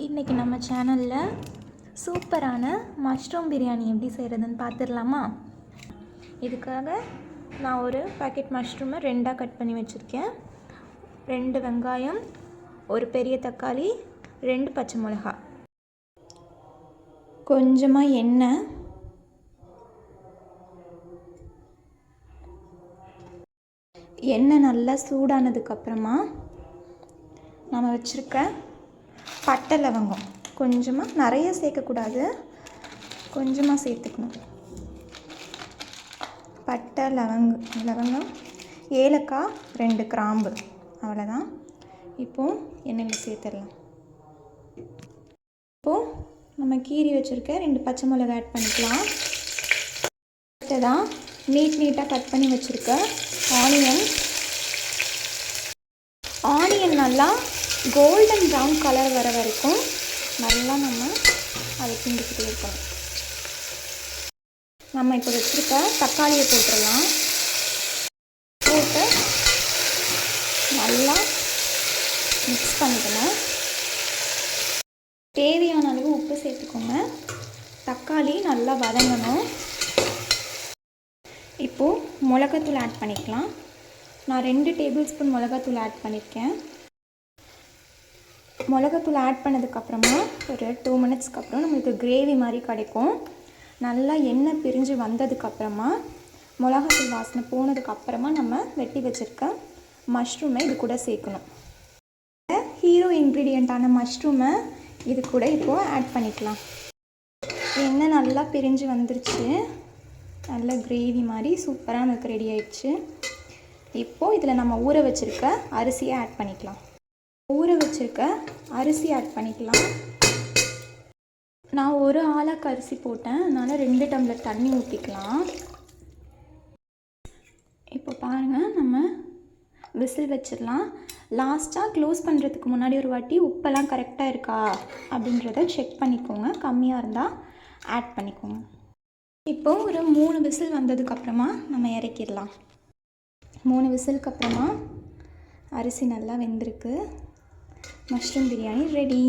இன்றைக்கி நம்ம சேனலில் சூப்பரான மஷ்ரூம் பிரியாணி எப்படி செய்கிறதுன்னு பார்த்துடலாமா? இதுக்காக நான் ஒரு பாக்கெட் மஷ்ரூமை 2ஆக கட் பண்ணி வச்சுருக்கேன். 2 வெங்காயம், ஒரு பெரிய தக்காளி, 2 பச்சை மிளகாய், கொஞ்சமாக எண்ணெய், எண்ணெய் நல்லா சூடானதுக்கப்புறமா நம்ம வச்சுருக்க பட்டை லவங்கம் கொஞ்சமாக, நிறைய சேர்க்கக்கூடாது, கொஞ்சமாக சேர்த்துக்கணும். பட்டை லவங்கம், ஏலக்காய், 2 கிராம்பு, அவ்வளோதான். இப்போது எண்ணெயில் சேர்த்துடலாம். இப்போது நம்ம கீரி வச்சுருக்க 2 பச்சை மிளகாய் ஆட் பண்ணிக்கலாம். அடுத்ததான் நீட்டாக கட் பண்ணி வச்சுருக்க ஆனியன் நல்லா கோல்டன் ப்ரௌன் கலர் வர வரைக்கும் நல்லா நம்ம அதை கிண்டிக்கிட்டே இருக்கணும். நம்ம இப்போ வச்சுருக்க தக்காளியை போட்டுடலாம். போட்டு நல்லா மிக்ஸ் பண்ணிக்கணும். தேவையான அளவு உப்பு சேர்த்துக்கோங்க. தக்காளி நல்லா வதங்கணும். இப்போது மிளகாத்தூள் ஆட் பண்ணிக்கலாம். நான் 2 டேபிள் ஸ்பூன் மிளகாத்தூள் ஆட் பண்ணியிருக்கேன். மிளகாத்தூள் ஆட் பண்ணதுக்கப்புறமா ஒரு 2 மினிட்ஸ்க்கு அப்புறம் நம்மளுக்கு கிரேவி மாதிரி கிடைக்கும். நல்லா எண்ணெய் பிரிஞ்சு வந்ததுக்கப்புறமா, மிளகாத்தூள் வாசனை போனதுக்கப்புறமா நம்ம வெட்டி வச்சுருக்க மஷ்ரூமை இது கூட சேர்க்கணும். ஹீரோ இன்க்ரீடியண்ட்டான மஷ்ரூமை இது கூட இப்போது ஆட் பண்ணிக்கலாம். எண்ணெய் நல்லா பிரிஞ்சு வந்துருச்சு. நல்ல கிரேவி மாதிரி சூப்பராக நமக்கு ரெடி ஆயிடுச்சு. இப்போது இதில் நம்ம ஊற வச்சுருக்க அரிசியை ஆட் பண்ணிக்கலாம். அரிசி ஆட் பண்ணிக்கலாம். நான் ஒரு ஆளாக்கு அரிசி போட்டேன், அதனால் 2 டம்ளர் தண்ணி ஊற்றிக்கலாம். இப்போ பாருங்கள், நம்ம விசில் வச்சிடலாம். லாஸ்ட்டாக க்ளோஸ் பண்ணுறதுக்கு முன்னாடி ஒரு வாட்டி உப்பெல்லாம் கரெக்டாக இருக்கா அப்படின்றத செக் பண்ணிக்கோங்க. கம்மியாக இருந்தால் ஆட் பண்ணிக்கோங்க. இப்போது ஒரு 3 விசில் வந்ததுக்கப்புறமா நம்ம இறக்கிடலாம். 3 விசிலுக்கு அப்புறமா அரிசி நல்லா வெந்திருக்கு. Mushroom biryani ready.